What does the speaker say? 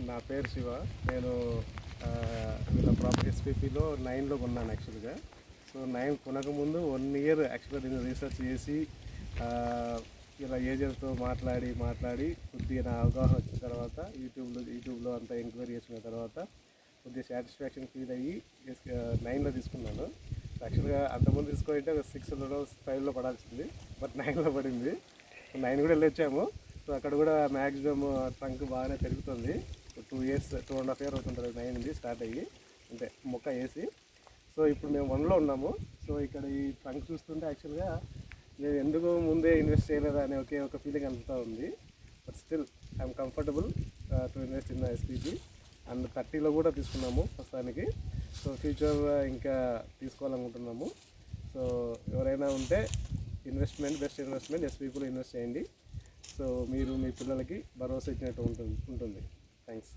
నా పేరు శివ. నేను వీళ్ళ ప్రాపర్టీ ఎస్పీపీలో 9లో కొన్నాను యాక్చువల్గా. సో 9 కొనకముందు 1 ఇయర్ యాక్చువల్గా నేను రీసెర్చ్ చేసి ఇలా ఏజెంట్తో మాట్లాడి కొద్దిగా నా అవగాహన వచ్చిన తర్వాత యూట్యూబ్లో అంతా ఎంక్వైరీ చేసుకున్న తర్వాత కొద్దిగా సాటిస్ఫాక్షన్ ఫీల్ అయ్యి 9లో తీసుకున్నాను. యాక్చువల్గా అంతకుముందు తీసుకోవాలంటే 6లో 5లో పడాల్సింది, బట్ 9లో పడింది. 9 కూడా వెళ్ళొచ్చాము. సో అక్కడ కూడా మ్యాక్సిమం ట్రంక్ బాగానే పెరుగుతుంది. 2 ఇయర్స్ 2.5 ఇయర్ అవుతుంటుంది 9 స్టార్ట్ అయ్యి, అంటే మొక్క వేసి. సో ఇప్పుడు మేము 1లో ఉన్నాము. సో ఇక్కడ ఈ ట్రంక్ చూస్తుంటే యాక్చువల్గా నేను ఎందుకు ముందే ఇన్వెస్ట్ చేయలేదా అనే ఒక ఫీలింగ్ కలుగుతూ ఉంది. But still I'm comfortable to invest in SPP. And 30లో కూడా తీసుకున్నాము ప్రస్తుతానికి. సో ఫ్యూచర్ ఇంకా తీసుకోవాలనుకుంటున్నాము. సో ఎవరైనా ఉంటే బెస్ట్ ఇన్వెస్ట్మెంట్ ఎస్పీపీలో ఇన్వెస్ట్ చేయండి. సో మీరు మీ పిల్లలకి భరోసా ఇచ్చినట్టు ఉంటుంది. థ్యాంక్స్.